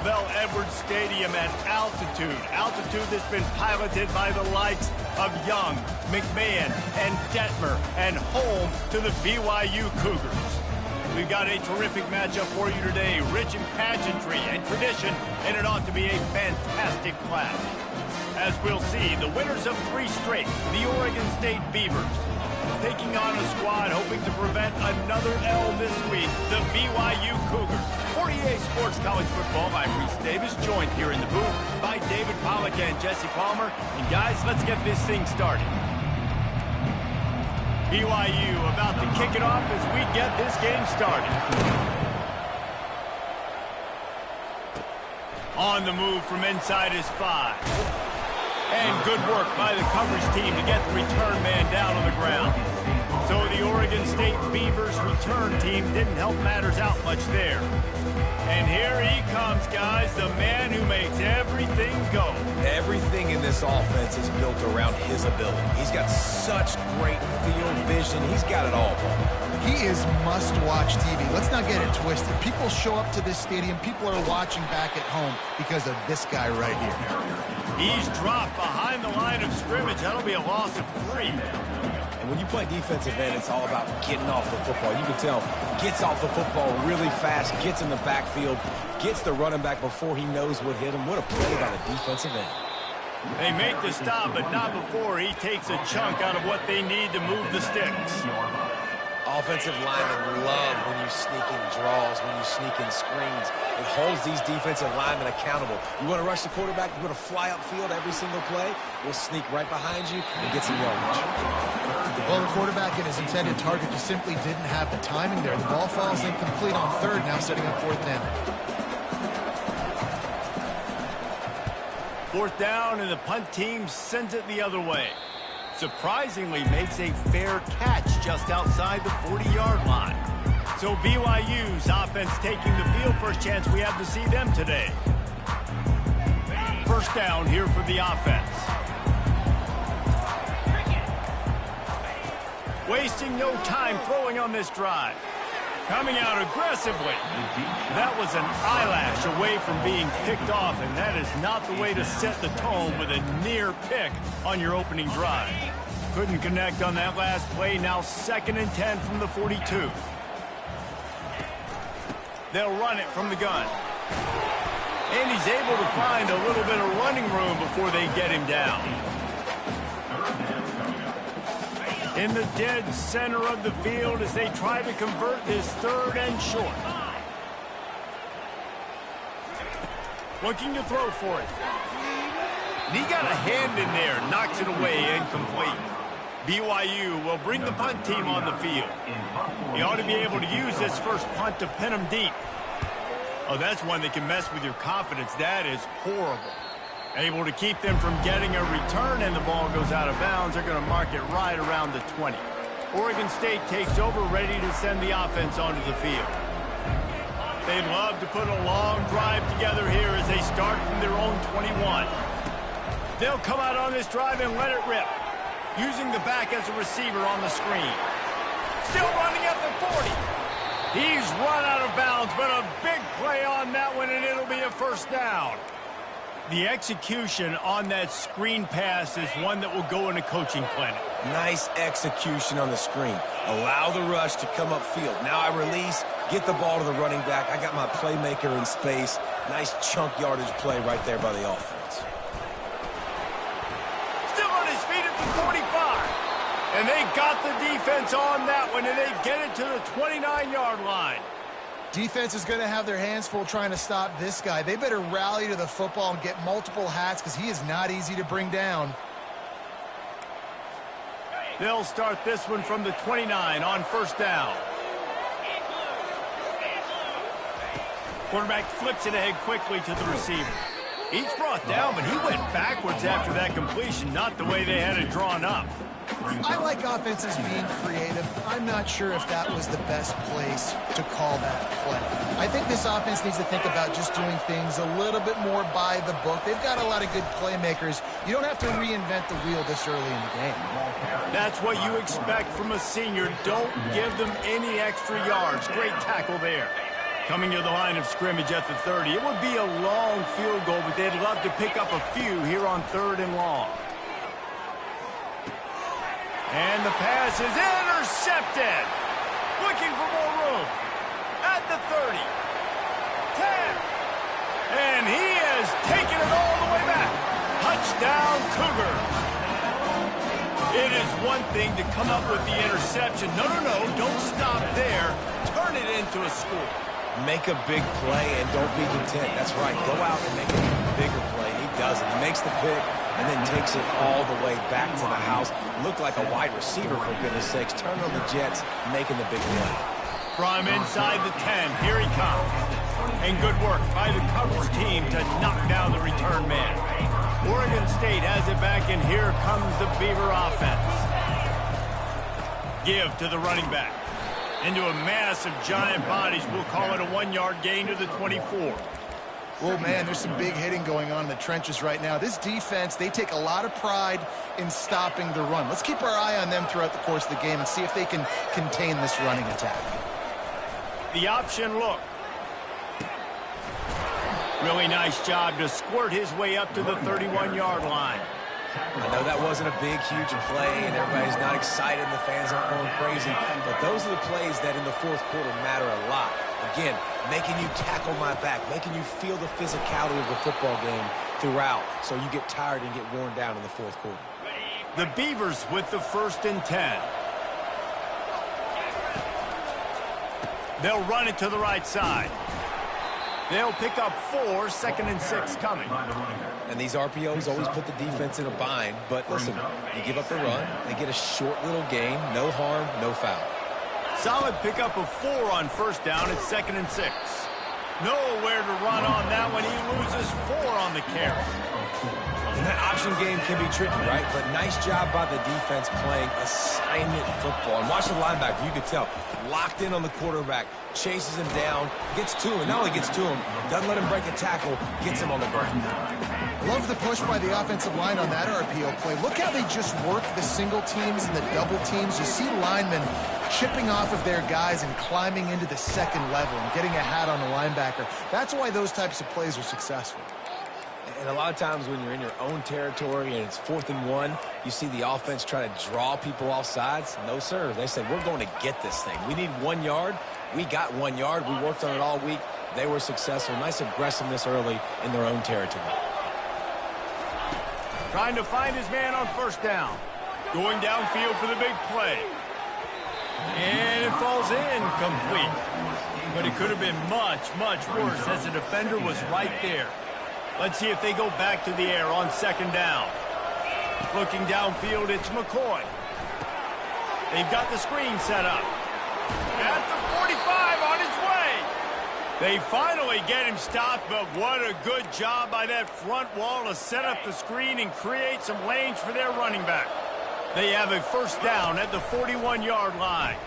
LaVell Edwards Stadium at altitude. Altitude that's been piloted by the likes of Young, McMahon, and Detmer, and home to the BYU Cougars. We've got a terrific matchup for you today, rich in pageantry and tradition, and it ought to be a fantastic clash. As we'll see, the winners of 3 straight, the Oregon State Beavers, taking on a squad hoping to prevent another L this week, the BYU Cougars. 48 Sports College Football, I'm Reese Davis, joined here in the booth by David Pollack and Jesse Palmer. And guys, let's get this thing started. BYU about to kick it off as we get this game started. On the move from inside is 5. And good work by the coverage team to get the return man down on the ground. So the Oregon State Beavers return team didn't help matters out much there. And here he comes, guys, the man who makes everything go. Everything in this offense is built around his ability. He's got such great field vision. He's got it all. He is must-watch TV. Let's not get it twisted. People show up to this stadium. People are watching back at home because of this guy right here. He's dropped behind the line of scrimmage. That'll be a loss of 3. And when you play defensive end, it's all about getting off the football. You can tell, gets off the football really fast, gets in the backfield, gets the running back before he knows what hit him. What a play by the defensive end. They make the stop, but not before he takes a chunk out of what they need to move the sticks. Offensive linemen love when you sneak in draws, when you sneak in screens. It holds these defensive linemen accountable. You want to rush the quarterback, you want to fly upfield every single play, we'll sneak right behind you and get some yardage. Well, the quarterback and his intended target just simply didn't have the timing there. The ball falls incomplete on 3rd, now setting up 4th down. 4th down, and the punt team sends it the other way. Surprisingly makes a fair catch just outside the 40-yard line. So BYU's offense taking the field. First chance we have to see them today. 1st down here for the offense. Wasting no time throwing on this drive. Coming out aggressively. That was an eyelash away from being picked off, and that is not the way to set the tone with a near pick on your opening drive. Couldn't connect on that last play. Now 2nd and 10 from the 42. They'll run it from the gun. And he's able to find a little bit of running room before they get him down. In the dead center of the field as they try to convert this 3rd and short. Looking to throw for it. And he got a hand in there, knocks it away, incomplete. BYU will bring the punt team on the field. He ought to be able to use this first punt to pin him deep. Oh, that's one that can mess with your confidence. That is horrible. Able to keep them from getting a return, and the ball goes out of bounds. They're going to mark it right around the 20. Oregon State takes over, ready to send the offense onto the field. They'd love to put a long drive together here as they start from their own 21. They'll come out on this drive and let it rip, using the back as a receiver on the screen. Still running at the 40. He's run out of bounds, but a big play on that one, and it'll be a 1st down. The execution on that screen pass is one that will go in a coaching clinic. Nice execution on the screen. Allow the rush to come upfield. Now I release, get the ball to the running back. I got my playmaker in space. Nice chunk yardage play right there by the offense. Still on his feet at the 45. And they got the defense on that one, and they get it to the 29-yard line. Defense is going to have their hands full trying to stop this guy. They better rally to the football and get multiple hats because he is not easy to bring down. They'll start this one from the 29 on 1st down. Quarterback flips it ahead quickly to the receiver. He's brought down, but he went backwards after that completion, not the way they had it drawn up. I like offenses being creative. I'm not sure if that was the best place to call that play. I think this offense needs to think about just doing things a little bit more by the book. They've got a lot of good playmakers. You don't have to reinvent the wheel this early in the game. That's what you expect from a senior. Don't give them any extra yards. Great tackle there. Coming to the line of scrimmage at the 30. It would be a long field goal, but they'd love to pick up a few here on 3rd and long. And the pass is intercepted. Looking for more room. At the 30. 10. And he has taken it all the way back. Touchdown, Cougars. It is one thing to come up with the interception. No, don't stop there. Turn it into a score. Make a big play and don't be content. That's right. Go out and make a bigger play. He does it. He makes the pick and then takes it all the way back to the house. Looked like a wide receiver, for goodness sakes. Turn on the Jets, making the big play. From inside the 10, here he comes. And good work by the coverage team to knock down the return man. Oregon State has it back, and here comes the Beaver offense. Give to the running back. Into a mass of giant bodies. We'll call it a 1-yard gain to the 24. Oh, man, there's some big hitting going on in the trenches right now. This defense, they take a lot of pride in stopping the run. Let's keep our eye on them throughout the course of the game and see if they can contain this running attack. The option look. Really nice job to squirt his way up to the 31-yard line. I know that wasn't a big, huge play, and everybody's not excited, and the fans aren't going crazy, but those are the plays that in the 4th quarter matter a lot. Again, making you tackle my back, making you feel the physicality of the football game throughout, so you get tired and get worn down in the 4th quarter. The Beavers with the 1st and 10. They'll run it to the right side. They'll pick up 4, 2nd and 6 coming. And these RPOs always put the defense in a bind, but listen, you give up the run, they get a short little gain, no harm, no foul. Solid pickup of 4 on 1st down at 2nd and 6. Nowhere to run on that one. He loses 4 on the carry. And that option game can be tricky, right? But nice job by the defense playing assignment football. And watch the linebacker, you can tell, locked in on the quarterback, chases him down, gets to him. Not only gets to him, doesn't let him break a tackle, gets him on the ground. Love the push by the offensive line on that RPO play. Look how they just work the single teams and the double teams. You see linemen chipping off of their guys and climbing into the 2nd level and getting a hat on the linebacker. That's why those types of plays are successful. And a lot of times when you're in your own territory and it's 4th and 1, you see the offense try to draw people off sides. No, sir. They said, we're going to get this thing. We need 1 yard. We got 1 yard. We worked on it all week. They were successful. Nice aggressiveness early in their own territory. Trying to find his man on 1st down. Going downfield for the big play. And it falls incomplete. But it could have been much, much worse as the defender was right there. Let's see if they go back to the air on 2nd down. Looking downfield, it's McCoy. They've got the screen set up. At the 45 on his way. They finally get him stopped, but what a good job by that front wall to set up the screen and create some lanes for their running back. They have a 1st down at the 41-yard line.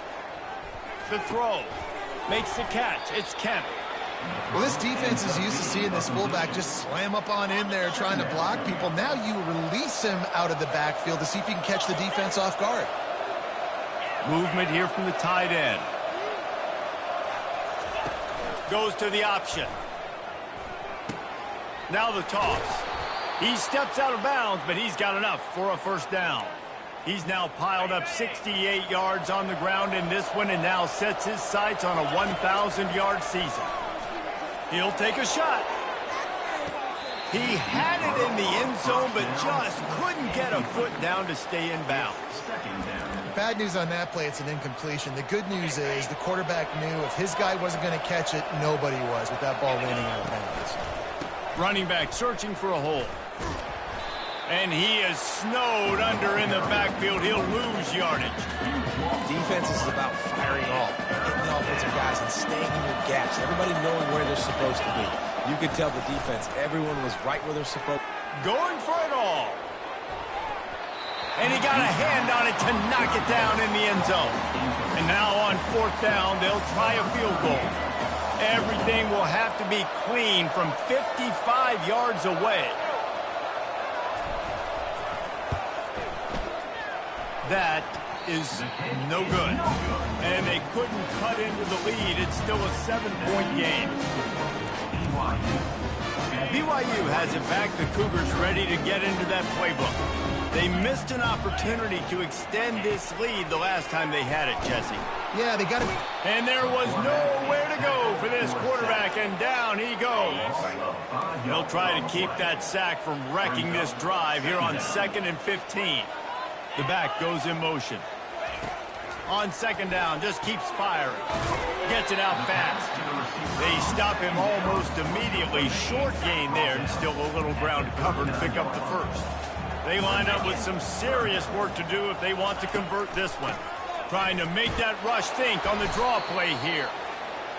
The throw makes the catch. It's Kemp. Well, this defense is used to seeing this fullback just slam up on in there trying to block people. Now you release him out of the backfield to see if you can catch the defense off guard. Movement here from the tight end. Goes to the option. Now the toss. He steps out of bounds, but he's got enough for a 1st down. He's now piled up 68 yards on the ground in this one and now sets his sights on a 1,000-yard season. He'll take a shot. He had it in the end zone, but just couldn't get a foot down to stay in bounds. Bad news on that play, it's an incompletion. The good news is the quarterback knew if his guy wasn't going to catch it, nobody was with that ball landing out of bounds. Running back searching for a hole. And he is snowed under in the backfield. He'll lose yardage. Defense is about firing off, hitting the offensive guys and staying in your gaps. Everybody knowing where they're supposed to be. You could tell the defense, everyone was right where they're supposed to be. Going for it all. And he got a hand on it to knock it down in the end zone. And now on 4th down, they'll try a field goal. Everything will have to be clean from 55 yards away. That is no good. And they couldn't cut into the lead. It's still a 7-point game. BYU has it back. The Cougars ready to get into that playbook. They missed an opportunity to extend this lead the last time they had it, Jesse. Yeah, they got it. And there was nowhere to go for this quarterback, and down he goes. He'll try to keep that sack from wrecking this drive here on 2nd and 15. The back goes in motion. On 2nd down, just keeps firing. Gets it out fast. They stop him almost immediately. Short gain there, and still a little ground to cover to pick up the first. They line up with some serious work to do if they want to convert this one. Trying to make that rush think on the draw play here.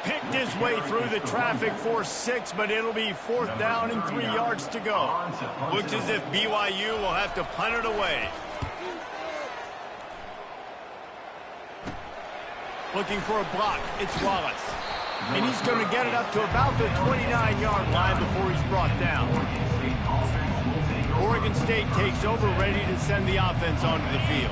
Picked his way through the traffic for 6, but it'll be 4th down and 3 yards to go. Looks as if BYU will have to punt it away. Looking for a block. It's Wallace. And he's going to get it up to about the 29-yard line before he's brought down. Oregon State takes over, ready to send the offense onto the field.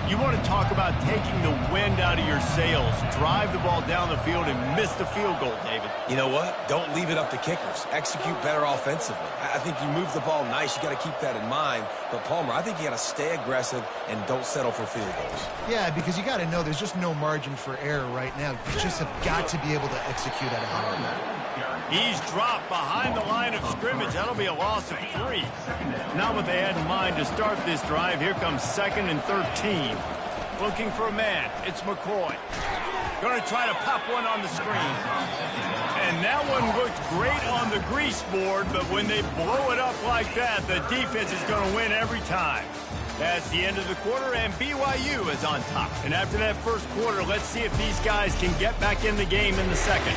You want to talk about taking the wind out of your sails. Drive the ball down the field and miss the field goal, David. You know what? Don't leave it up to kickers. Execute better offensively. I think you move the ball nice. You got to keep that in mind. But, Palmer, I think you got to stay aggressive and don't settle for field goals. Yeah, because you got to know there's just no margin for error right now. You just have got to be able to execute at a higher level. He's dropped behind the line of scrimmage. That'll be a loss of 3. Not what they had in mind to start this drive. Here comes 2nd and 13. Looking for a man. It's McCoy. Going to try to pop one on the screen. And that one looked great on the grease board, but when they blow it up like that, the defense is going to win every time. That's the end of the quarter, and BYU is on top. And after that first quarter, let's see if these guys can get back in the game in the second.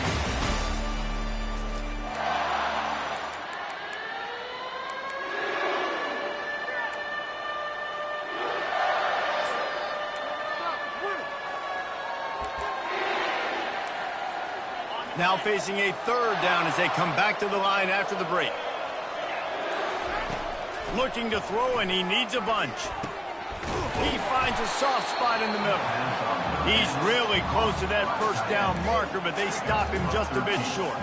Now facing a 3rd down as they come back to the line after the break. Looking to throw, and he needs a bunch. He finds a soft spot in the middle. He's really close to that 1st down marker, but they stop him just a bit short.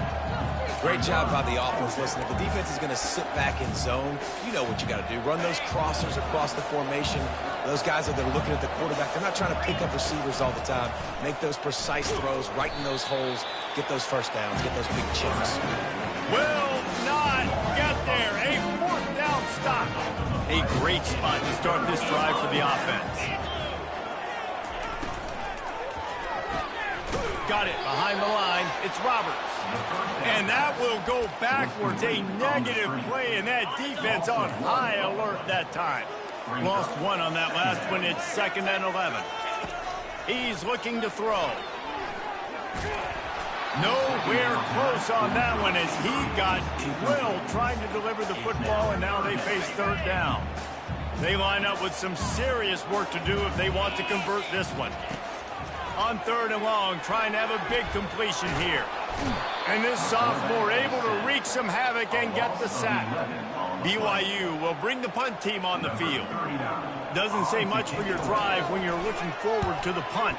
Great job by the offense. Listen, if the defense is going to sit back in zone, you know what you got to do. Run those crossers across the formation. Those guys that are looking at the quarterback, they're not trying to pick up receivers all the time. Make those precise throws right in those holes. Get those 1st downs. Get those big chips. Will not get there. A 4th down stop. A great spot to start this drive for the offense. Got it behind the line. It's Roberts. And that will go backwards. A negative play, and that defense on high alert that time. Lost 1 on that last one. It's 2nd and 11. He's looking to throw. Nowhere close on that one as he got drilled trying to deliver the football, and now they face 3rd down. They line up with some serious work to do if they want to convert this one. On 3rd and long, trying to have a big completion here. And this sophomore able to wreak some havoc and get the sack. BYU will bring the punt team on the field. Doesn't say much for your drive when you're looking forward to the punt.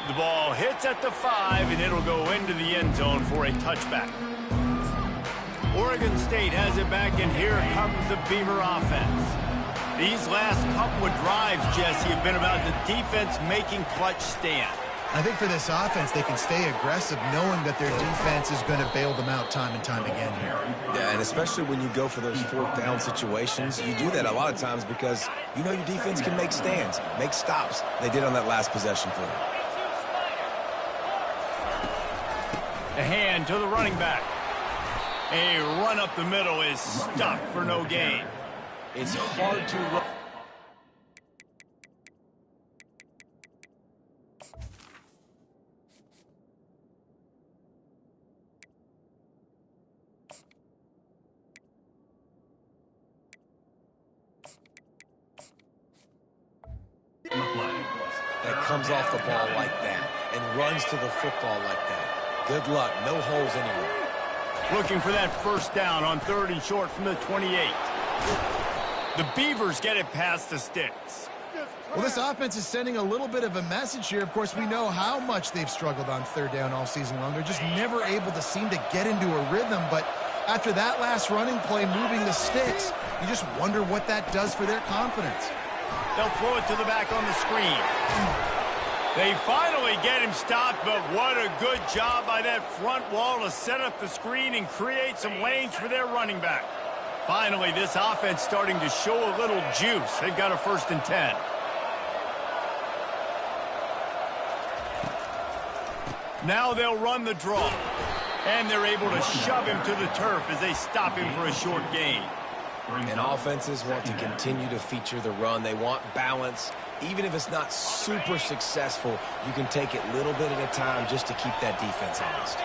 The ball hits at the 5, and it'll go into the end zone for a touchback. Oregon State has it back, and here comes the Beaver offense. These last couple of drives, Jesse, have been about the defense making clutch stand. I think for this offense, they can stay aggressive knowing that their defense is going to bail them out time and time again here. Yeah, and especially when you go for those 4th down situations, you do that a lot of times because you know your defense can make stands, make stops. They did on that last possession for you. A hand to the running back. A run up the middle is stuffed for no gain. It's hard to run. That comes off the ball like that and runs to the football like that. Good luck. No holes anywhere. Looking for that 1st down on 3rd and short from the 28. The Beavers get it past the sticks. Well, this offense is sending a little bit of a message here. Of course, we know how much they've struggled on third down all season long. They're just never able to seem to get into a rhythm. But after that last running play, moving the sticks, you just wonder what that does for their confidence. They'll throw it to the back on the screen. They finally get him stopped, but what a good job by that front wall to set up the screen and create some lanes for their running back. Finally, this offense starting to show a little juice. They've got a 1st and 10. Now they'll run the draw, and they're able to shove him to the turf as they stop him for a short gain. And offenses want to continue to feature the run. They want balance. Even if it's not super successful, you can take it little bit at a time just to keep that defense honest.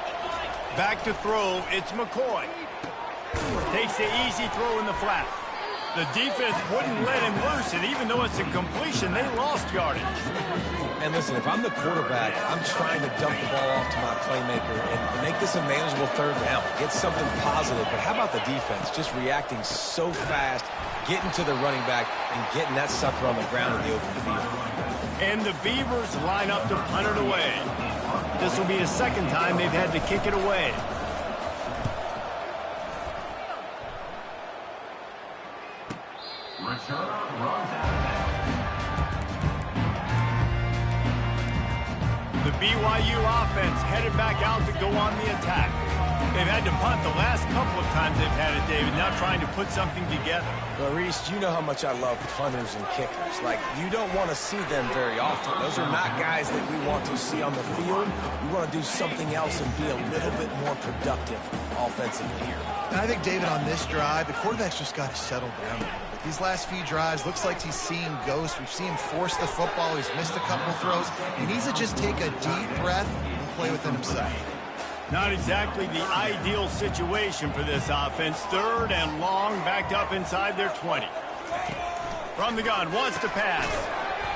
Back to throw, it's McCoy. Takes the easy throw in the flat. The defense wouldn't let him loose, and even though it's a completion, they lost yardage. And listen, if I'm the quarterback, I'm trying to dump the ball off to my playmaker and make this a manageable third down. Get something positive. But how about the defense? Just reacting so fast, getting to the running back, and getting that sucker on the ground in the open field. And the Beavers line up to punt it away. This will be the second time they've had to kick it away. The BYU offense headed back out to go on the attack. They've had to punt the last couple of times they've had it, David, now trying to put something together. Well, Reese, you know how much I love punters and kickers. Like, you don't want to see them very often. Those are not guys that we want to see on the field. We want to do something else and be a little bit more productive offensively here. And I think, David, on this drive, the quarterback's just got to settle down a little bit. These last few drives, looks like he's seeing ghosts. We've seen him force the football. He's missed a couple of throws. He needs to just take a deep breath and play within himself. Not exactly the ideal situation for this offense. 3rd and long, backed up inside their 20. From the gun, wants to pass.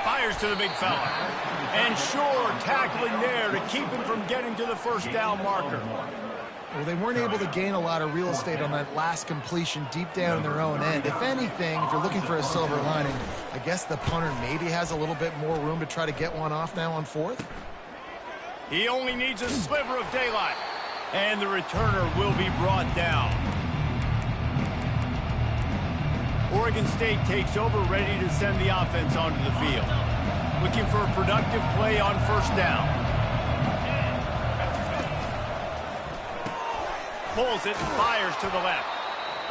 Fires to the big fella. And sure, tackling there to keep him from getting to the 1st down marker. Well, they weren't able to gain a lot of real estate on that last completion deep down in their own end. If anything, if you're looking for a silver lining, I guess the punter maybe has a little bit more room to try to get one off now on 4th. He only needs a sliver of daylight. And the returner will be brought down. Oregon State takes over, ready to send the offense onto the field. Looking for a productive play on 1st down. Pulls it and fires to the left.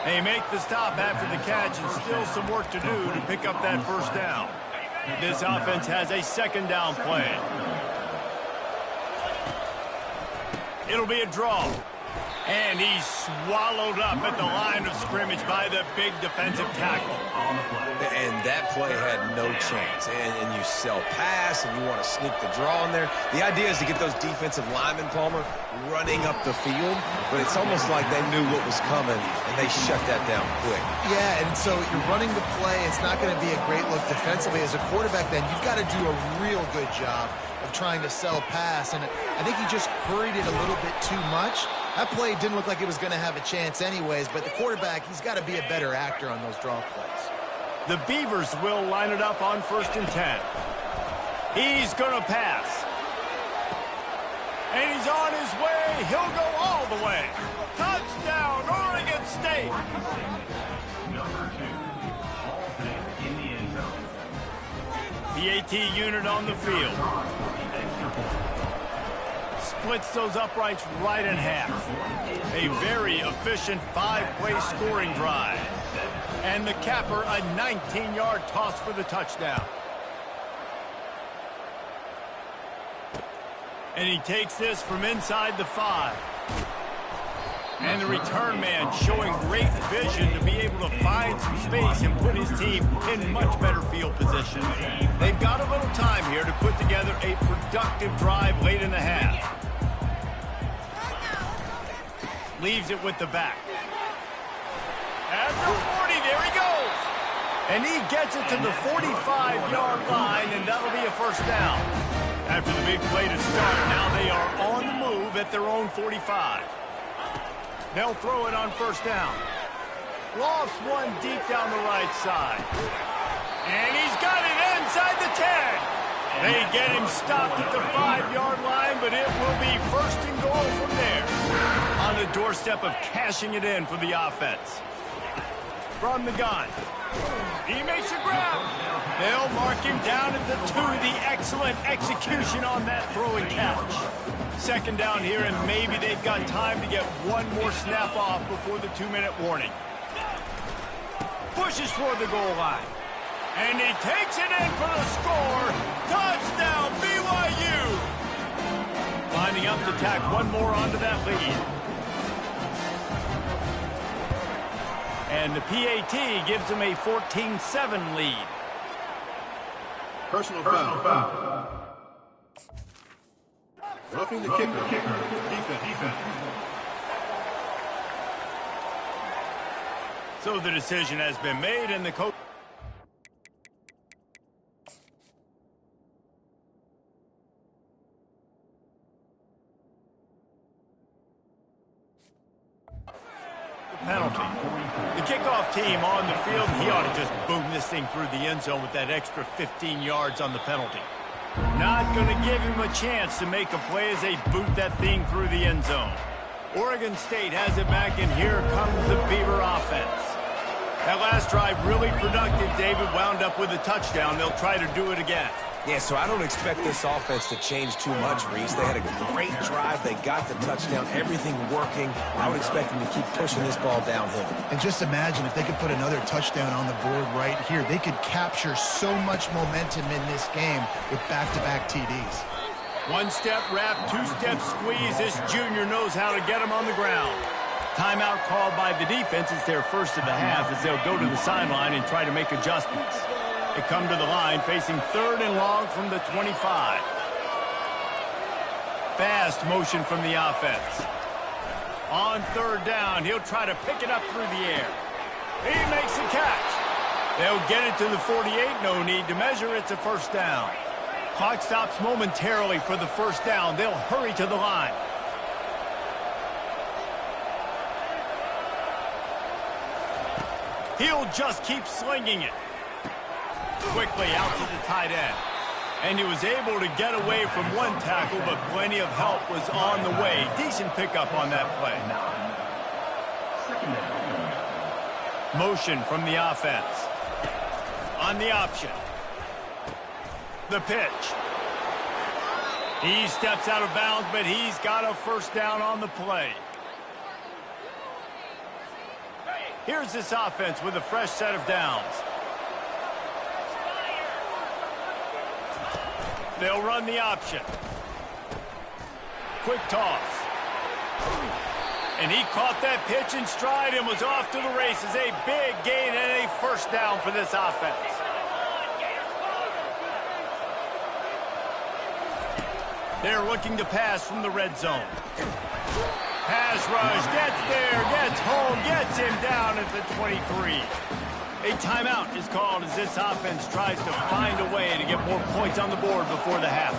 They make the stop after the catch, and still some work to do to pick up that 1st down. This offense has a 2nd down play. It'll be a draw. And he's swallowed up at the line of scrimmage by the big defensive tackle. And that play had no chance. And you sell pass, and you want to sneak the draw in there. The idea is to get those defensive linemen, Palmer, running up the field. But it's almost like they knew what was coming, and they shut that down quick. Yeah, and so you're running the play. It's not going to be a great look defensively. As a quarterback, then, you've got to do a real good job of trying to sell pass. And I think he just hurried it a little bit too much. That play didn't look like it was going to have a chance anyways, but the quarterback, he's got to be a better actor on those draw plays. The Beavers will line it up on 1st and 10. He's going to pass. And he's on his way. He'll go all the way. Touchdown, Oregon State. The AT unit on the field. Splits those uprights right in half. A very efficient 5-play scoring drive. And the capper, a 19-yard toss for the touchdown. And he takes this from inside the 5. And the return man showing great vision to be able to find some space and put his team in much better field position. They've got a little time here to put together a productive drive late in the half. Leaves it with the back. After 40, there he goes. And he gets it to the 45-yard line, and that'll be a 1st down. After the big play to start, now they are on the move at their own 45. They'll throw it on 1st down. Lofts one deep down the right side. And he's got it inside the 10. They get him stopped at the 5-yard line, but it will be first and goal from there. On the doorstep of cashing it in for the offense. From the gun. He makes a grab. They'll mark him down at the 2. The excellent execution on that throw and catch. Second down here, and maybe they've got time to get one more snap off before the 2-minute warning. Pushes toward the goal line. And he takes it in for the score. Touchdown, BYU. Lining up to tack one more onto that lead. And the PAT gives them a 14-7 lead. Personal foul. Roughing the kicker. Defense. So the decision has been made, and the coach... penalty. The kickoff team on the field, he ought to just boom this thing through the end zone with that extra 15 yards on the penalty. Not going to give him a chance to make a play as they boot that thing through the end zone. Oregon State has it back, and here comes the Beaver offense. That last drive really productive. David wound up with a touchdown. They'll try to do it again. Yeah, so I don't expect this offense to change too much, Reese. They had a great drive. They got the touchdown. Everything working. I would expect them to keep pushing this ball downhill. And just imagine if they could put another touchdown on the board right here. They could capture so much momentum in this game with back-to-back TDs. One-step wrap, two-step squeeze. This junior knows how to get him on the ground. Timeout called by the defense. It's their first of the half as they'll go to the sideline and try to make adjustments. They come to the line facing 3rd and long from the 25. Fast motion from the offense. On 3rd down, he'll try to pick it up through the air. He makes the catch. They'll get it to the 48. No need to measure. It's a first down. Clock stops momentarily for the first down. They'll hurry to the line. He'll just keep slinging it. Quickly out to the tight end. And he was able to get away from one tackle, but plenty of help was on the way. Decent pickup on that play. Motion from the offense. On the option. The pitch. He steps out of bounds, but he's got a first down on the play. Here's this offense with a fresh set of downs. They'll run the option. Quick toss. And he caught that pitch in stride and was off to the races. A big gain and a first down for this offense. They're looking to pass from the red zone. Pass rush, gets there, gets home, gets him down at the 23. A timeout is called as this offense tries to find a way to get more points on the board before the half.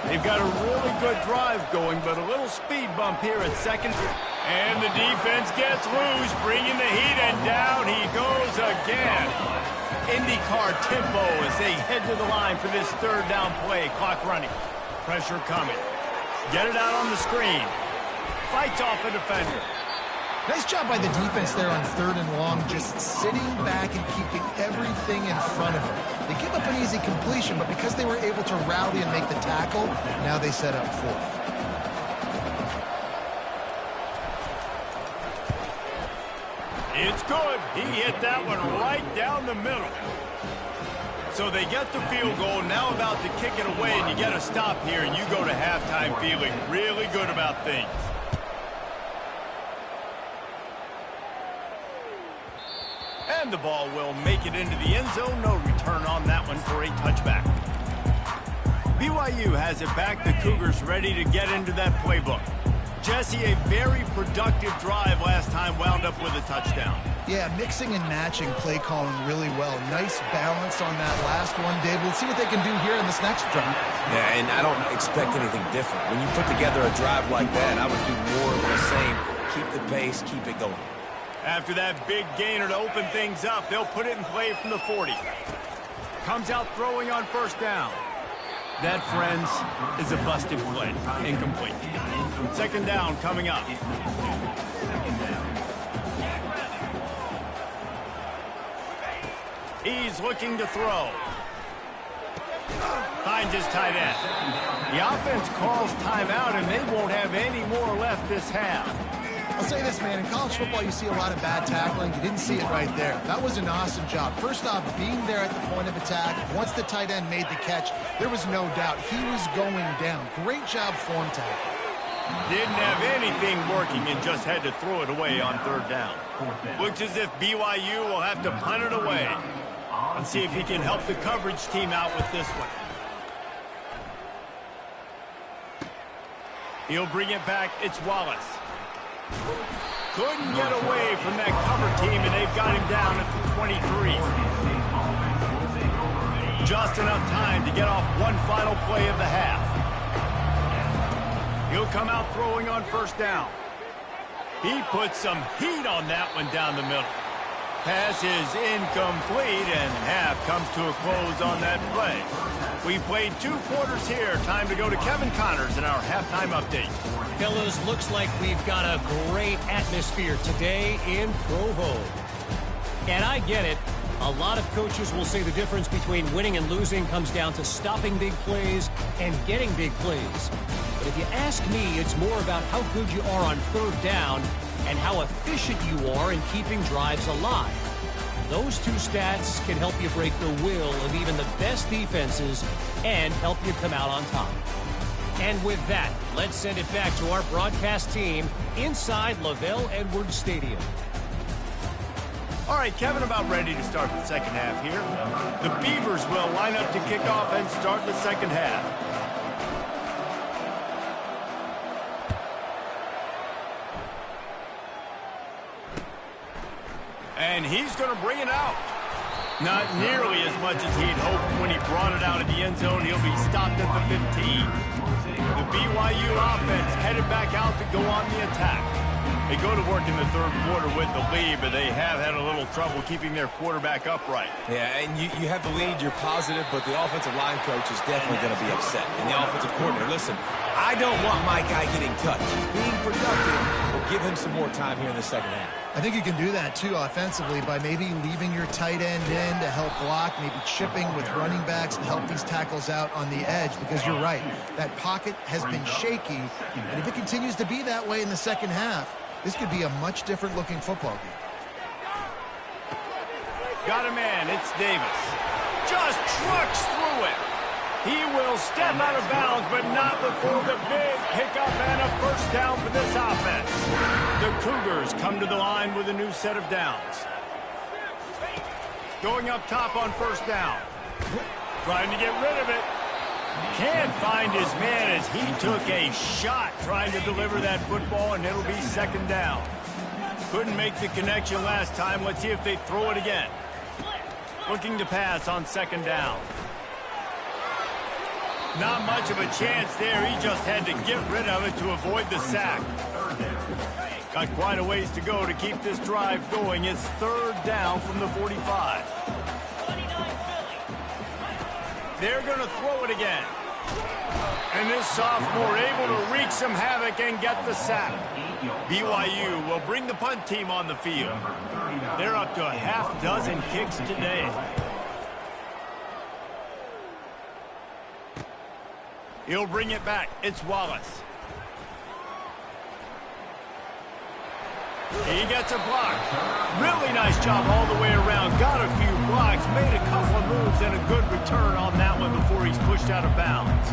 They've got a really good drive going, but a little speed bump here at second. And the defense gets loose, bringing the heat, and down he goes again. IndyCar tempo as they head to the line for this 3rd down play. Clock running. Pressure coming. Get it out on the screen. Fights off a defender. Nice job by the defense there on 3rd and long, just sitting back and keeping everything in front of them. They give up an easy completion, but because they were able to rally and make the tackle, now they set up 4th. It's good. He hit that one right down the middle. So they get the field goal, now about to kick it away, and you get a stop here, and you go to halftime feeling really good about things. And the ball will make it into the end zone. No return on that one for a touchback. BYU has it back. The Cougars ready to get into that playbook. Jesse, a very productive drive last time, wound up with a touchdown. Yeah, mixing and matching play calling really well. Nice balance on that last one, Dave. We'll see what they can do here in this next drive. Yeah, and I don't expect anything different. When you put together a drive like that, I would do more of the same. Keep the pace, keep it going. After that big gainer to open things up, they'll put it in play from the 40. Comes out throwing on first down. That, friends, is a busted play. Incomplete. Second down coming up. He's looking to throw. Finds his tight end. The offense calls timeout, and they won't have any more left this half. I'll say this, man. In college football, you see a lot of bad tackling. You didn't see it right there. That was an awesome job. First off, being there at the point of attack. Once the tight end made the catch, there was no doubt he was going down. Great job form tackle. Didn't have anything working and just had to throw it away on third down. Looks as if BYU will have to punt it away. Let's see if he can help the coverage team out with this one. He'll bring it back. It's Wallace. Couldn't get away from that cover team, and they've got him down at the 23. Just enough time to get off one final play of the half. He'll come out throwing on first down. He puts some heat on that one down the middle. Pass is incomplete, and half comes to a close on that play. We played 2 quarters here. Time to go to Kevin Connors in our halftime update. Fellas, looks like we've got a great atmosphere today in Provo. And I get it. A lot of coaches will say the difference between winning and losing comes down to stopping big plays and getting big plays. But if you ask me, it's more about how good you are on third down and how efficient you are in keeping drives alive. Those 2 stats can help you break the will of even the best defenses and help you come out on top. And with that, let's send it back to our broadcast team inside Lavelle Edwards Stadium. All right, Kevin, about ready to start the second half here. The Beavers will line up to kick off and start the second half. And he's going to bring it out. Not nearly as much as he'd hoped when he brought it out of the end zone. He'll be stopped at the 15. The BYU offense headed back out to go on the attack. They go to work in the third quarter with the lead, but they have had a little trouble keeping their quarterback upright. Yeah, and you have the lead, you're positive, but the offensive line coach is definitely going to be upset. And the offensive coordinator, listen, I don't want my guy getting touched. He's being productive. We'll give him some more time here in the second half. I think you can do that, too, offensively, by maybe leaving your tight end in to help block, maybe chipping with running backs to help these tackles out on the edge, because you're right. That pocket has been shaky, and if it continues to be that way in the second half, this could be a much different-looking football game. Got a man. It's Davis. Just trucks through it. He will step out of bounds, but not before the big pickup and a first down for this offense. The Cougars come to the line with a new set of downs. Going up top on first down. Trying to get rid of it. Can't find his man as he took a shot trying to deliver that football, and it'll be second down. Couldn't make the connection last time. Let's see if they throw it again. Looking to pass on second down. Not much of a chance there. He just had to get rid of it to avoid the sack. Got quite a ways to go to keep this drive going. It's third down from the 45. They're going to throw it again. And this sophomore able to wreak some havoc and get the sack. BYU will bring the punt team on the field. They're up to a half dozen kicks today. He'll bring it back. It's Wallace. He gets a block. Really nice job all the way around. Got a few blocks, made a couple of moves, and a good return on that one before he's pushed out of bounds.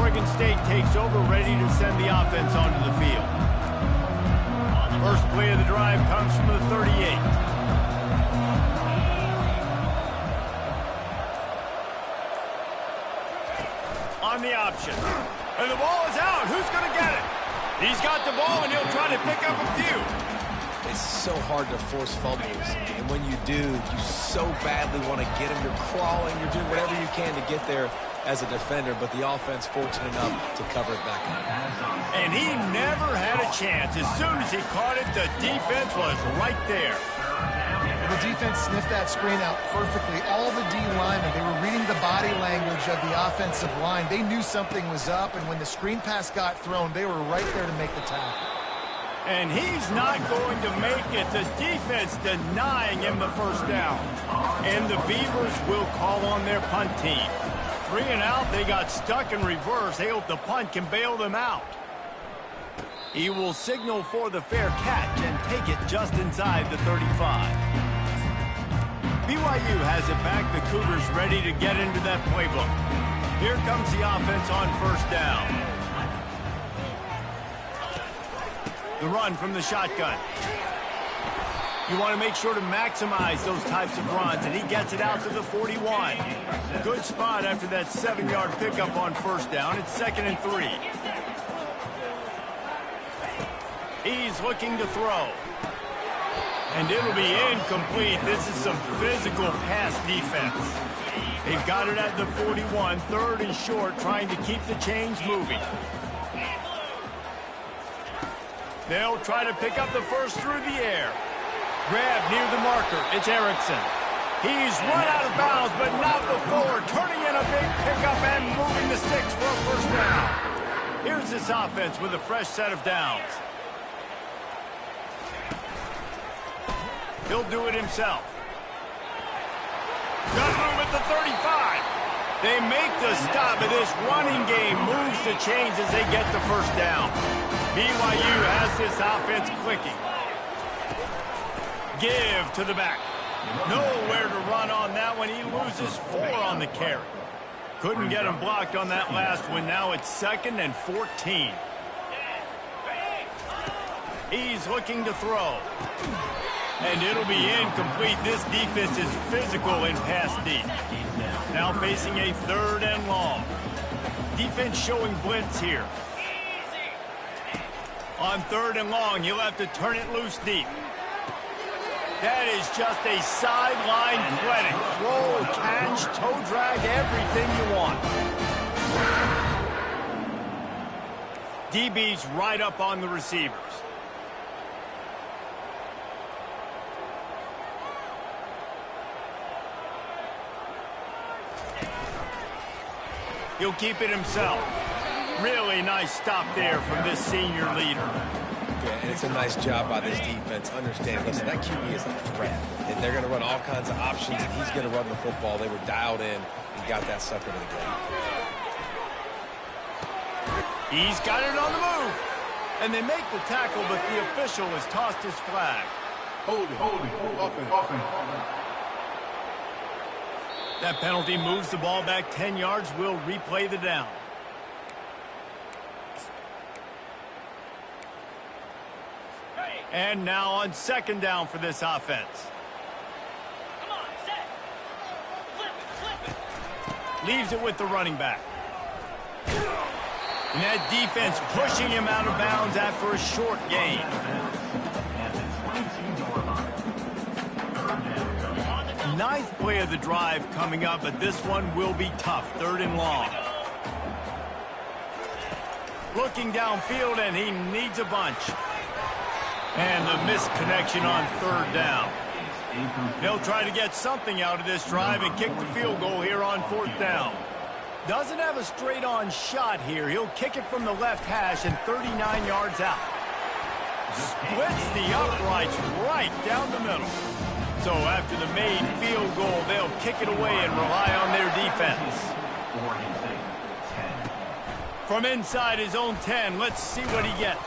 Oregon State takes over, ready to send the offense onto the field. First play of the drive comes from the 38. On the option. And the ball is out. Who's going to get it? He's got the ball, and he'll try to pick up a few. It's so hard to force fumbles, and when you do, you so badly want to get them. You're crawling, you're doing whatever you can to get there as a defender, but the offense fortunate enough to cover it back up. And he never had a chance. As soon as he caught it, the defense was right there. The defense sniffed that screen out perfectly. All the D linemen, they were reading the body language of the offensive line. They knew something was up, and when the screen pass got thrown, they were right there to make the tackle. And he's not going to make it. The defense denying him the first down. And the Beavers will call on their punt team. 3 and out, they got stuck in reverse. They hope the punt can bail them out. He will signal for the fair catch and take it just inside the 35. BYU has it back. The Cougars ready to get into that playbook. Here comes the offense on first down. The run from the shotgun. You want to make sure to maximize those types of runs, and he gets it out to the 41. Good spot after that 7-yard pickup on first down. It's 2nd and 3. He's looking to throw. And it'll be incomplete. This is some physical pass defense. They've got it at the 41, 3rd and short, trying to keep the chains moving. They'll try to pick up the first through the air. Grab near the marker. It's Erickson. He's run out of bounds, but not before. Turning in a big pickup and moving the sticks for a first down. Here's this offense with a fresh set of downs. He'll do it himself. Got room at the 35. They make the stop, but this running game moves the chains as they get the first down. BYU has this offense clicking. Give to the back. Nowhere to run on that one. He loses 4 on the carry. Couldn't get him blocked on that last one. Now it's 2nd and 14. He's looking to throw. And it'll be incomplete. This defense is physical in pass deep. Now facing a 3rd and long. Defense showing blitz here. On 3rd and long, he'll have to turn it loose deep. That is just a sideline credit. Roll, catch, toe drag, everything you want. DB's right up on the receivers. He'll keep it himself. Really nice stop there from this senior leader. Yeah, and it's a nice job by this defense. Understand, listen, that QB is a threat. And they're going to run all kinds of options, and he's going to run the football. They were dialed in and got that sucker to the ground. He's got it on the move. And they make the tackle, but the official has tossed his flag. Hold it. Offense. That penalty moves the ball back 10 yards. We'll replay the down. And now on 2nd down for this offense. Come on, set. Flip it. Leaves it with the running back. And that defense pushing him out of bounds after a short gain. Ninth play of the drive coming up, but this one will be tough. 3rd and long. Looking downfield, and he needs a bunch. And the missed connection on 3rd down. They'll try to get something out of this drive and kick the field goal here on 4th down. Doesn't have a straight-on shot here. He'll kick it from the left hash and 39 yards out. Splits the uprights right down the middle. So after the made field goal, they'll kick it away and rely on their defense. From inside his own 10, let's see what he gets.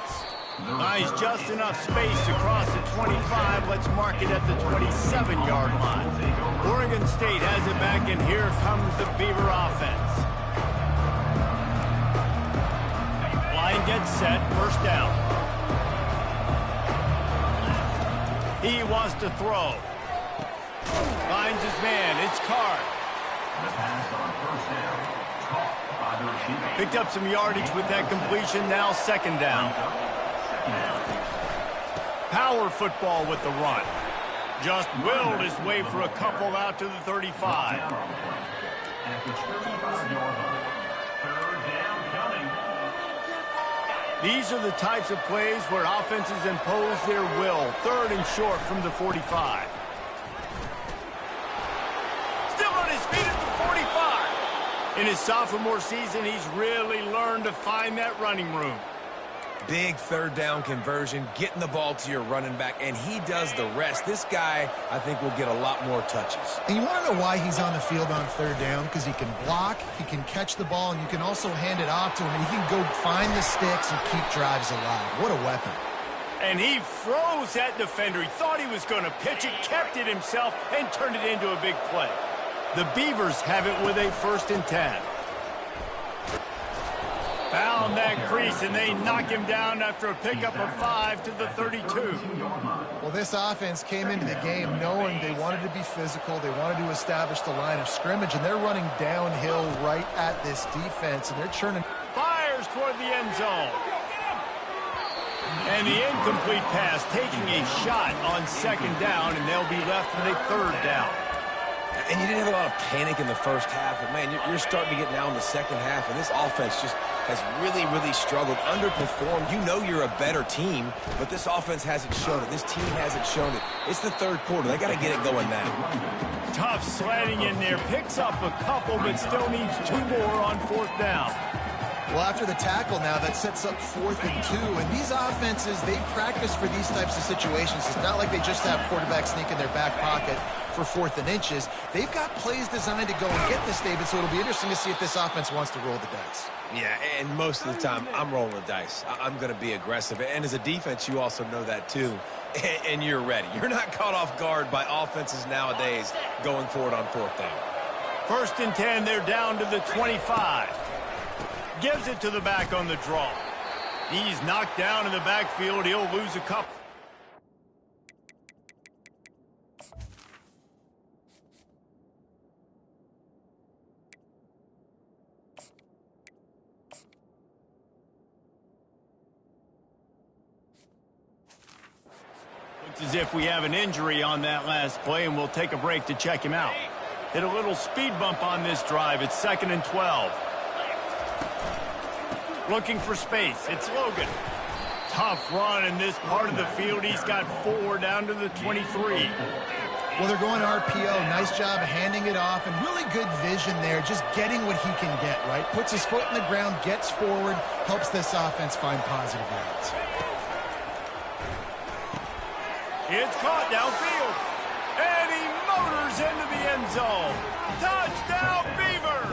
Nice, just enough space to cross the 25. Let's mark it at the 27-yard line. Oregon State has it back, and here comes the Beaver offense. Line gets set, first down. He wants to throw. Finds his man. It's Card. Picked up some yardage with that completion. Now 2nd down. Power football with the run. Just willed his way for a couple out to the 35. These are the types of plays where offenses impose their will. 3rd and short from the 45. Still on his feet at the 45. In his sophomore season, he's really learned to find that running room. Big 3rd down conversion, getting the ball to your running back, and he does the rest. This guy, I think, will get a lot more touches. And you want to know why he's on the field on 3rd down? Because he can block, he can catch the ball, and you can also hand it off to him, and he can go find the sticks and keep drives alive. What a weapon. And he froze that defender. He thought he was going to pitch it, kept it himself, and turned it into a big play. The Beavers have it with a 1st and 10. Found that crease, and they knock him down after a pickup of 5 to the 32. Well, this offense came into the game knowing they wanted to be physical. They wanted to establish the line of scrimmage, and they're running downhill right at this defense, and they're churning. Fires toward the end zone. And the incomplete pass taking a shot on 2nd down, and they'll be left with a 3rd down. And you didn't have a lot of panic in the first half, but, man, you're starting to get now in the second half, and this offense just has really, really struggled, underperformed. You know you're a better team, but this offense hasn't shown it. This team hasn't shown it. It's the 3rd quarter. They got to get it going now. Tough slanting in there. Picks up a couple, but still needs 2 more on 4th down. Well, after the tackle now, that sets up 4th and 2. And these offenses, they practice for these types of situations. It's not like they just have quarterbacks sneak in their back pocket for 4th and inches. They've got plays designed to go and get this, David, so it'll be interesting to see if this offense wants to roll the dice. Yeah, and most of the time, I'm rolling the dice. I'm going to be aggressive. And as a defense, you also know that too. And you're ready. You're not caught off guard by offenses nowadays going forward on 4th down. 1st and 10, they're down to the 25. Gives it to the back on the draw. He's knocked down in the backfield. He'll lose a couple. Looks as if we have an injury on that last play, and we'll take a break to check him out. Hit a little speed bump on this drive. It's 2nd and 12. Looking for space. It's Logan. Tough run in this part of the field. He's got 4 down to the 23. Well, they're going RPO. Nice job of handing it off, and really good vision there, just getting what he can get, right? Puts his foot in the ground, gets forward, helps this offense find positive yards. It's caught downfield. And he motors into the end zone. Touchdown, Beavers!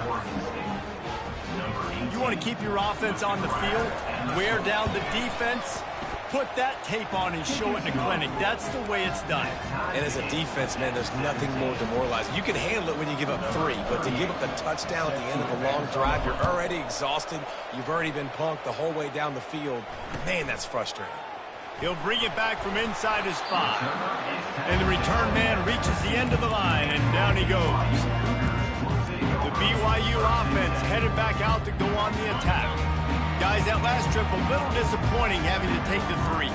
You want to keep your offense on the field, wear down the defense, put that tape on and show it in the clinic. That's the way it's done. And as a defense, man, there's nothing more demoralizing. You can handle it when you give up 3, but to give up the touchdown at the end of a long drive, you're already exhausted. You've already been punked the whole way down the field. Man, that's frustrating. He'll bring it back from inside his 5. And the return man reaches the end of the line, and down he goes. The BYU offense headed back out to go on the attack. Guys, that last trip, a little disappointing having to take the 3.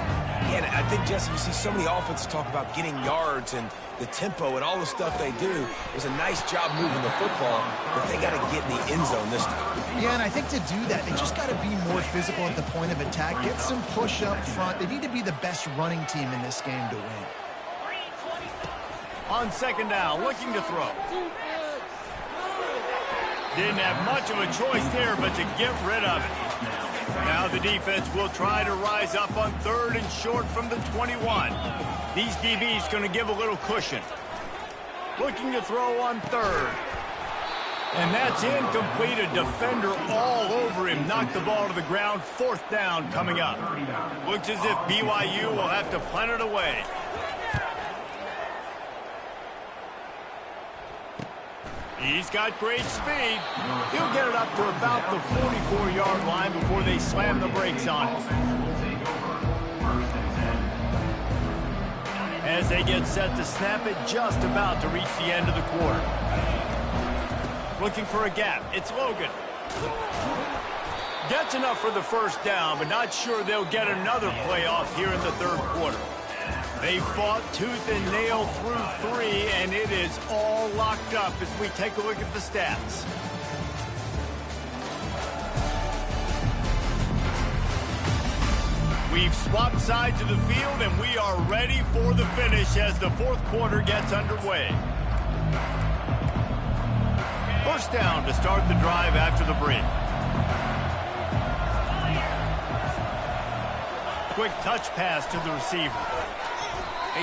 Yeah, and I think, Jesse, you see so many offenses talk about getting yards and the tempo and all the stuff they do. It was a nice job moving the football, but they got to get in the end zone this time. Yeah, and I think to do that, they just got to be more physical at the point of attack, get some push up front. They need to be the best running team in this game to win. On 2nd down, looking to throw. Didn't have much of a choice there but to get rid of it. Now the defense will try to rise up on 3rd and short from the 21. These DBs going to give a little cushion. Looking to throw on 3rd. And that's incomplete. A defender all over him. Knocked the ball to the ground. 4th down coming up. Looks as if BYU will have to punt it away. He's got great speed. He'll get it up to about the 44-yard line before they slam the brakes on it. As they get set to snap it, just about to reach the end of the quarter. Looking for a gap. It's Logan. Gets enough for the 1st down, but not sure they'll get another playoff here in the 3rd quarter. They fought tooth and nail through 3, and it is all locked up as we take a look at the stats. We've swapped sides of the field, and we are ready for the finish as the fourth quarter gets underway. First down to start the drive after the break. Quick touch pass to the receiver.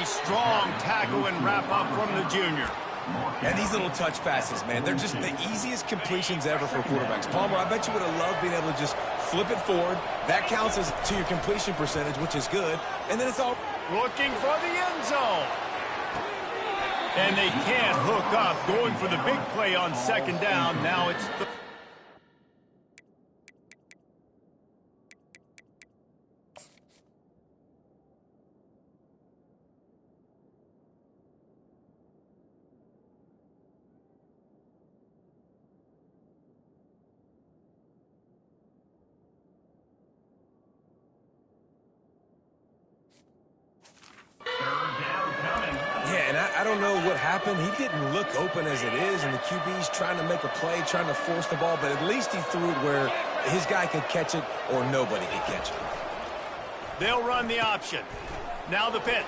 A strong tackle and wrap-up from the junior. And these little touch passes, man, they're just the easiest completions ever for quarterbacks. Palmer, I bet you would have loved being able to just flip it forward. That counts as to your completion percentage, which is good. And then it's all... Looking for the end zone. And they can't hook up. Going for the big play on second down. Now it's... Yeah, and I don't know what happened. He didn't look open as it is, and the QB's trying to make a play, trying to force the ball, but at least he threw it where his guy could catch it or nobody could catch it. They'll run the option. Now the pitch.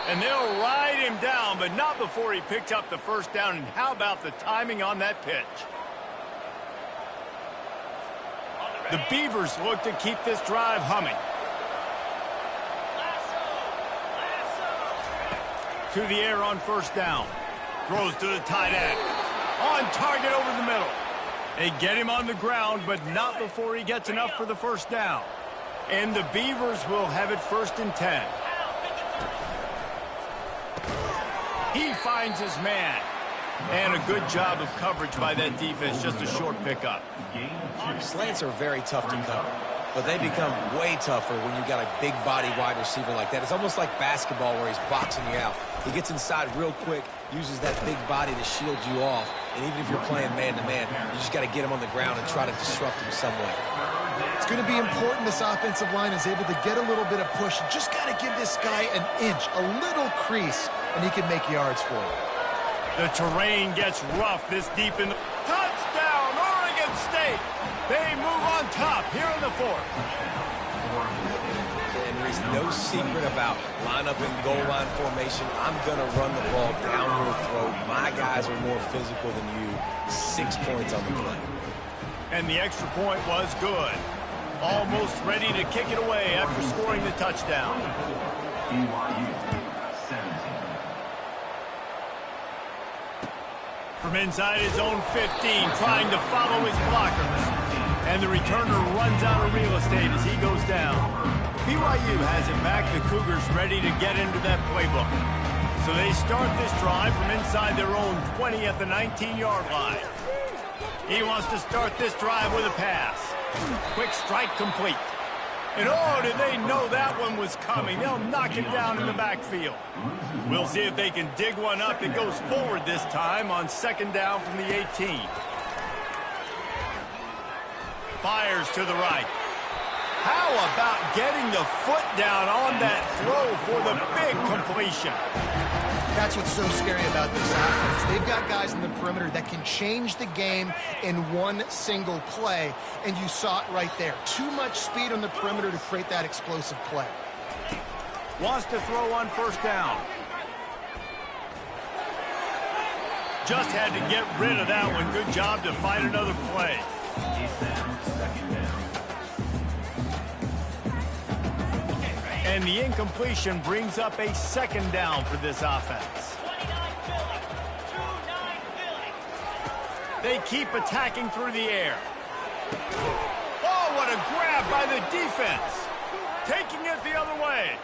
And they'll ride him down, but not before he picked up the first down. And how about the timing on that pitch? The Beavers look to keep this drive humming. To the air on first down. Throws to the tight end. On target over the middle. They get him on the ground, but not before he gets enough for the first down. And the Beavers will have it 1st and 10. He finds his man. And a good job of coverage by that defense. Just a short pickup. Slants are very tough to cover, but they become way tougher when you've got a big body wide receiver like that. It's almost like basketball where he's boxing you out. He gets inside real quick, uses that big body to shield you off, and even if you're playing man-to-man, you just got to get him on the ground and try to disrupt him some way. It's going to be important this offensive line is able to get a little bit of push. You just got to give this guy an inch, a little crease, and he can make yards for you. The terrain gets rough this deep in the... Touchdown, Oregon State! They move on top here in the fourth. And there's no secret about line up in goal line formation. I'm going to run the ball down your throat. My guys are more physical than you. 6 points on the play. And the extra point was good. Almost ready to kick it away after scoring the touchdown. From inside his own 15, trying to follow his blockers. And the returner runs out of real estate as he goes down. BYU has it back. The Cougars ready to get into that playbook. So they start this drive from inside their own 20 at the 19-yard line. He wants to start this drive with a pass. Quick strike complete. And oh, did they know that one was coming. They'll knock him down in the backfield. We'll see if they can dig one up. It goes forward this time on second down from the 18. Fires to the right. How about getting the foot down on that throw for the big completion? That's what's so scary about this offense. They've got guys in the perimeter that can change the game in one single play, and you saw it right there. Too much speed on the perimeter to create that explosive play. Wants to throw on first down. Just had to get rid of that one. Good job to find another play. And the incompletion brings up a second down for this offense. They keep attacking through the air. Oh, what a grab by the defense. Taking it the other way.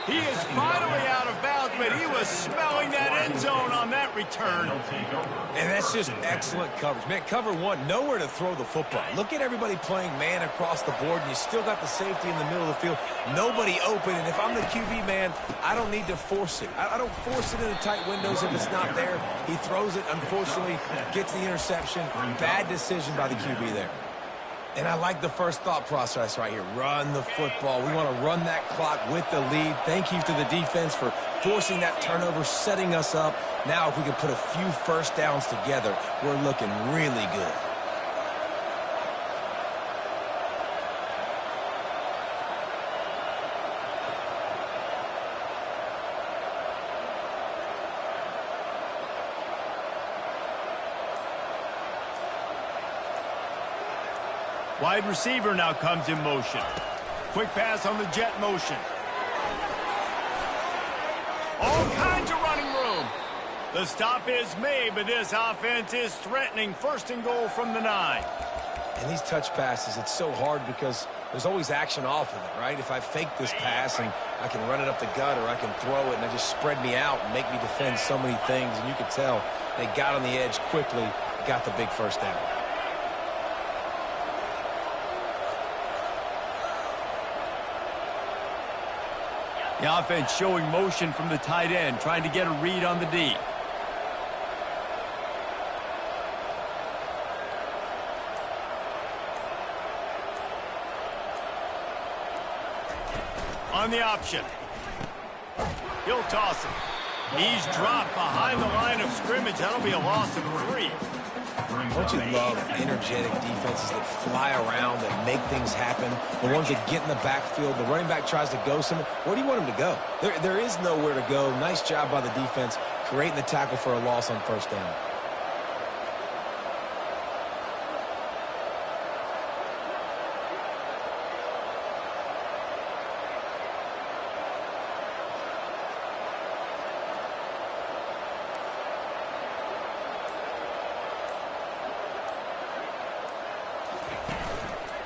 He is finally out of bounds, but he was smelling that end zone on that return. And that's just excellent coverage. Man, cover one, nowhere to throw the football. Look at everybody playing man across the board, and you still got the safety in the middle of the field. Nobody open, and if I'm the QB, man, I don't need to force it. I don't force it into tight windows if it's not there. He throws it, unfortunately, gets the interception. Bad decision by the QB there. And I like the first thought process right here. Run the football. We want to run that clock with the lead. Thank you to the defense for forcing that turnover, setting us up. Now if we can put a few first downs together, we're looking really good. Wide receiver now comes in motion. Quick pass on the jet motion. All kinds of running room. The stop is made, but this offense is threatening. First and goal from the 9. And these touch passes, it's so hard because there's always action off of it, right? If I fake this pass and I can run it up the gut or I can throw it and they just spread me out and make me defend so many things. And you could tell they got on the edge quickly, got the big first down. The offense showing motion from the tight end, trying to get a read on the D. On the option. He'll toss it. He's dropped behind the line of scrimmage. That'll be a loss of 3. Don't you love energetic defenses that fly around, that make things happen? The ones that get in the backfield, the running back tries to go somewhere. Where do you want him to go? There is nowhere to go. Nice job by the defense, creating the tackle for a loss on first down.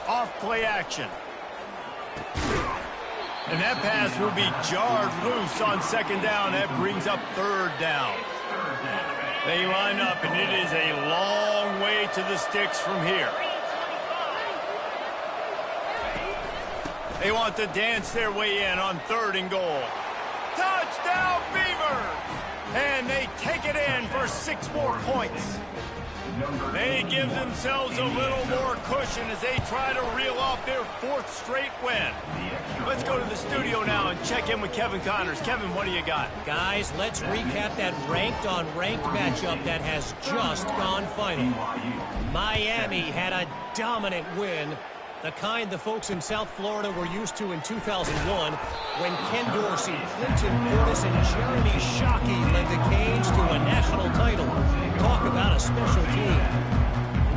Off play action. And that pass will be jarred loose on second down. That brings up third down. They line up, and it is a long way to the sticks from here. They want to dance their way in on 3rd and goal. Touchdown, Beavers! And they take it in for 6 more points. They give themselves a little more cushion as they try to reel off their 4th straight win. Let's go to the studio now and check in with Kevin Connors. Kevin, what do you got? Guys, let's recap that ranked-on-ranked matchup that has just gone final. Miami had a dominant win, the kind the folks in South Florida were used to in 2001 when Ken Dorsey, Clinton Portis, and Jeremy Shockey led the Canes to a national title. Talk about a special team.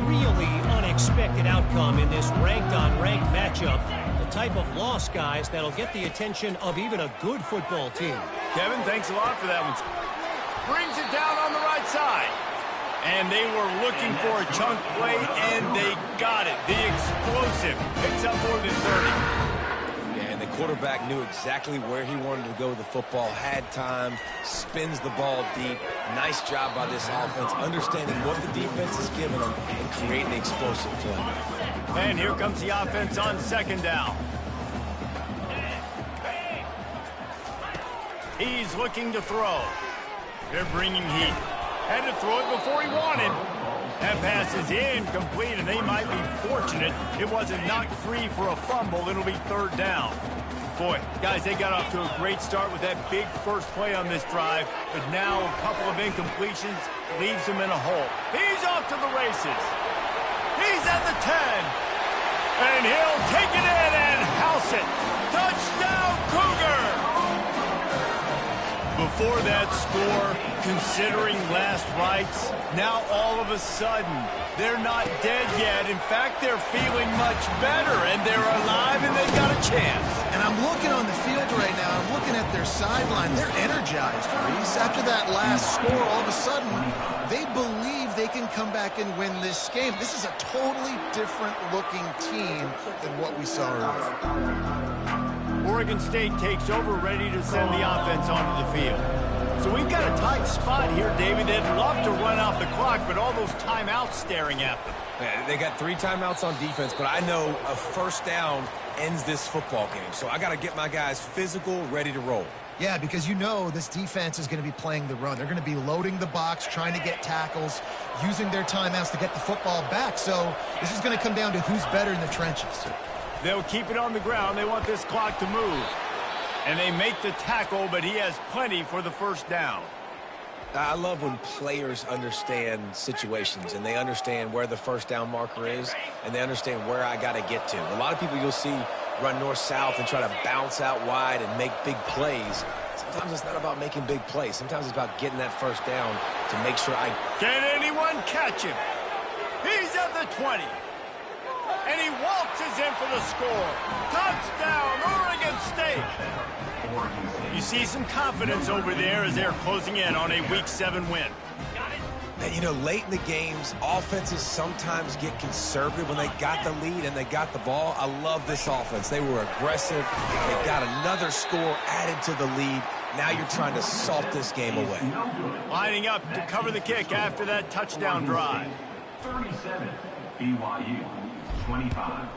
Really unexpected outcome in this ranked-on-ranked matchup. The type of loss, guys, that'll get the attention of even a good football team. Kevin, thanks a lot for that one. Brings it down on the right side. And they were looking for a chunk play, and they got it. The explosive picks up more than 30. Yeah, and the quarterback knew exactly where he wanted to go with the football, had time, spins the ball deep. Nice job by this offense, understanding what the defense is giving them and creating the explosive play. And here comes the offense on second down. He's looking to throw. They're bringing heat. Had to throw it before he wanted. That pass is incomplete, and they might be fortunate it wasn't knocked free for a fumble. It'll be 3rd down. Boy, guys, they got off to a great start with that big first play on this drive, but now a couple of incompletions leaves them in a hole. He's off to the races. He's at the 10. And he'll take it in and house it. Touchdown, Cougar! Before that score, considering last rites, now all of a sudden, they're not dead yet. In fact, they're feeling much better, and they're alive, and they've got a chance. And I'm looking on the field right now. I'm looking at their sideline. They're energized, Reese. After that last score, all of a sudden, they believe they can come back and win this game. This is a totally different-looking team than what we saw earlier. Oregon State takes over, ready to send the offense onto the field. So we've got a tight spot here, David. They'd love to run out the clock, but all those timeouts staring at them. Yeah, they got 3 timeouts on defense, but I know a first down ends this football game. So I got to get my guys physical, ready to roll. Yeah, because you know this defense is going to be playing the run. They're going to be loading the box, trying to get tackles, using their timeouts to get the football back. So this is going to come down to who's better in the trenches. They'll keep it on the ground. They want this clock to move. And they make the tackle, but he has plenty for the first down. I love when players understand situations and they understand where the first down marker is and they understand where I got to get to. A lot of people you'll see run north-south and try to bounce out wide and make big plays. Sometimes it's not about making big plays. Sometimes it's about getting that first down to make sure I... Can anyone catch him? He's at the 20. And he waltzes in for the score. Touchdown, Oregon State. You see some confidence over there as they're closing in on a Week 7 win. And, you know, late in the games, offenses sometimes get conservative when they got the lead and they got the ball. I love this offense. They were aggressive. They got another score added to the lead. Now you're trying to salt this game away. Lining up to cover the kick after that touchdown drive. 37, BYU, 25.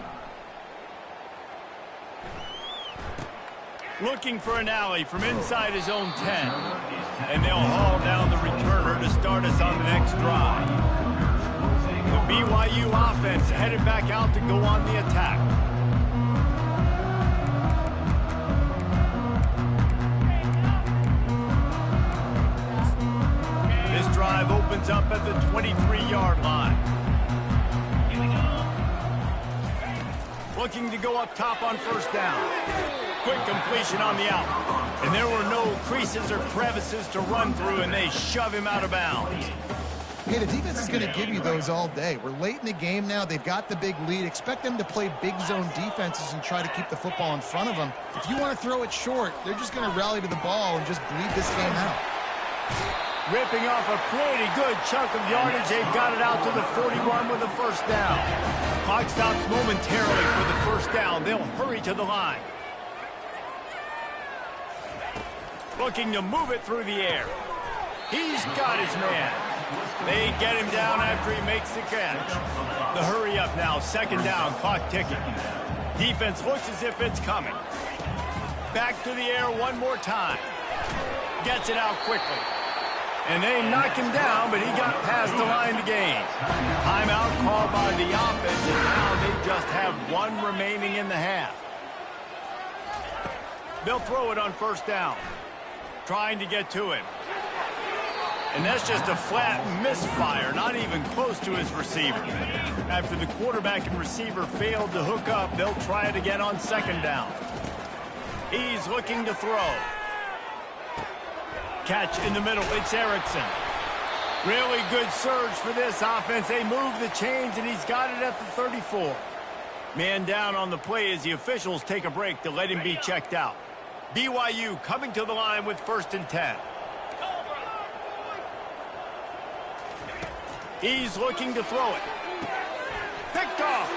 Looking for an alley from inside his own 10. And they'll haul down the returner to start us on the next drive. The BYU offense headed back out to go on the attack. This drive opens up at the 23-yard line. Looking to go up top on first down. Quick completion on the out. And there were no creases or crevices to run through, and they shove him out of bounds. Hey, the defense is going to give you those all day. We're late in the game now. They've got the big lead. Expect them to play big zone defenses and try to keep the football in front of them. If you want to throw it short, they're just going to rally to the ball and just bleed this game out. Ripping off a pretty good chunk of yardage. They've got it out to the 41 with a first down. Clock stops momentarily for the first down. They'll hurry to the line. Looking to move it through the air. He's got his man. They get him down after he makes the catch. The hurry up now, second down, clock ticking. Defense looks as if it's coming. Back to the air one more time. Gets it out quickly. And they knock him down, but he got past the line to gain. Timeout called by the offense, and now they just have one remaining in the half. They'll throw it on first down. Trying to get to him. And that's just a flat misfire, not even close to his receiver. After the quarterback and receiver failed to hook up, they'll try it again on second down. He's looking to throw. Catch in the middle, it's Erickson. Really good surge for this offense. They move the chains, and he's got it at the 34. Man down on the play as the officials take a break to let him be checked out. BYU coming to the line with 1st and 10. He's looking to throw it. Picked off.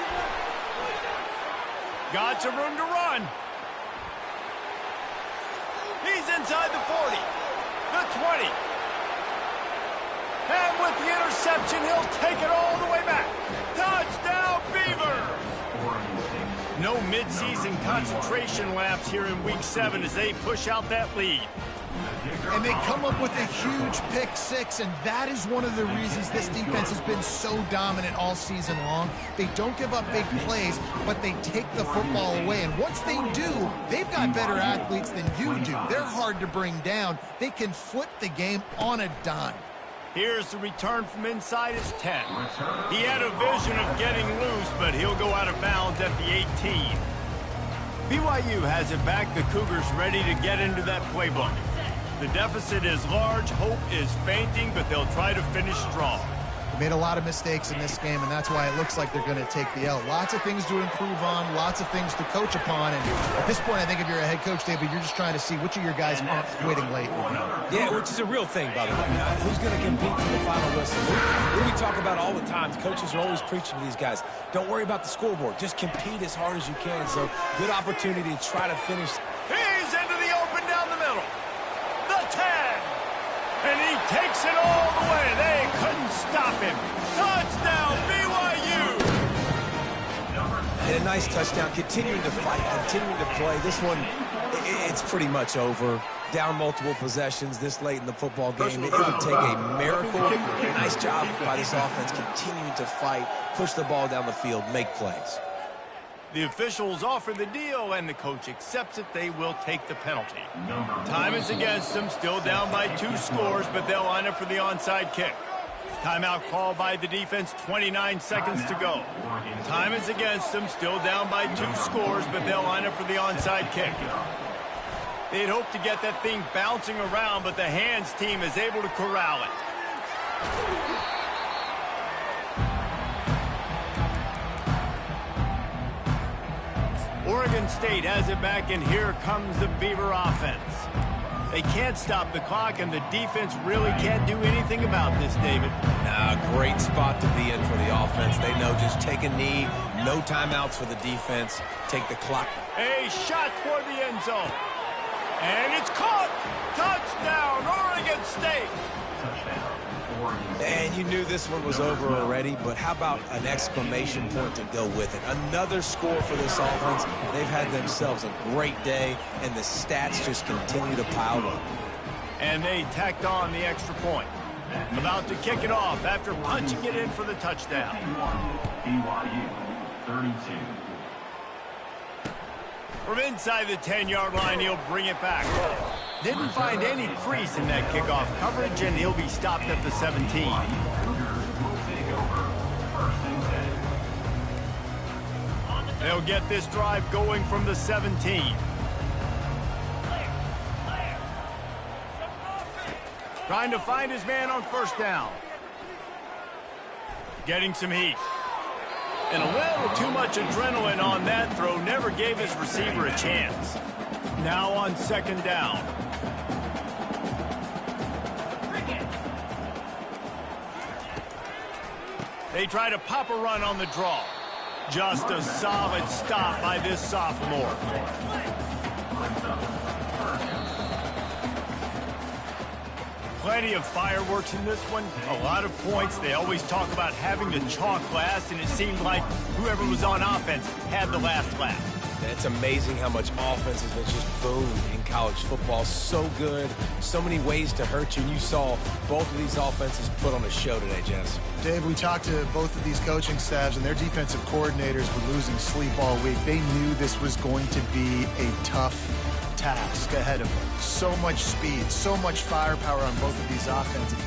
Got some room to run. He's inside the 40. The 20. And with the interception, he'll take it all the way back. Touchdown, Beavers! No midseason concentration laps here in Week 7 as they push out that lead. And they come up with a huge pick six, and that is one of the reasons this defense has been so dominant all season long. They don't give up big plays, but they take the football away. And once they do, they've got better athletes than you do. They're hard to bring down. They can flip the game on a dime. Here's the return from inside his 10. He had a vision of getting loose, but he'll go out of bounds at the 18. BYU has it back. The Cougars ready to get into that playbook. The deficit is large, hope is fainting, but they'll try to finish strong. They made a lot of mistakes in this game, and that's why it looks like they're going to take the L. Lots of things to improve on, lots of things to coach upon, and at this point, I think if you're a head coach, David, you're just trying to see which of your guys aren't quitting late. Yeah, which is a real thing, by the way. Who's going to compete to the final whistle? We talk about all the time. Coaches are always preaching to these guys. Don't worry about the scoreboard. Just compete as hard as you can. So, good opportunity to try to finish. He's into the open down the middle. The 10. And he takes it all the way. They couldn't stop him. Touchdown, BYU. And a nice touchdown. Continuing to fight, continuing to play. This one, it's pretty much over. Down multiple possessions this late in the football game. It would take a miracle. Nice job by this offense continuing to fight, push the ball down the field, make plays. The officials offer the deal, and the coach accepts it. They will take the penalty. Time is against them, still down by 2 scores, but they'll line up for the onside kick. Timeout called by the defense, 29 seconds to go. Time is against them, still down by 2 scores, but they'll line up for the onside kick. They'd hope to get that thing bouncing around, but the hands team is able to corral it. Oregon State has it back, and here comes the Beaver offense. They can't stop the clock, and the defense really can't do anything about this, David. Great spot to be in for the offense. They know just take a knee, no timeouts for the defense, take the clock. A shot toward the end zone. And it's caught. Touchdown, Oregon State. And you knew this one was over already, but how about an exclamation point to go with it? Another score for this offense. They've had themselves a great day, and the stats just continue to pile up. And they tacked on the extra point. About to kick it off after punching it in for the touchdown. BYU 32. From inside the 10-yard line, he'll bring it back. Didn't find any crease in that kickoff coverage, and he'll be stopped at the 17. They'll get this drive going from the 17. Trying to find his man on first down. Getting some heat. And a little too much adrenaline on that throw never gave his receiver a chance. Now on second down. They try to pop a run on the draw. Just a solid stop by this sophomore. Plenty of fireworks in this one. A lot of points. They always talk about having the chalk last, and it seemed like whoever was on offense had the last laugh. It's amazing how much offense has just boomed in college football. So good, so many ways to hurt you. And you saw both of these offenses put on a show today, Jess. Dave, we talked to both of these coaching staffs, and their defensive coordinators were losing sleep all week. They knew this was going to be a tough task ahead of them. So much speed, so much firepower on both of these offenses.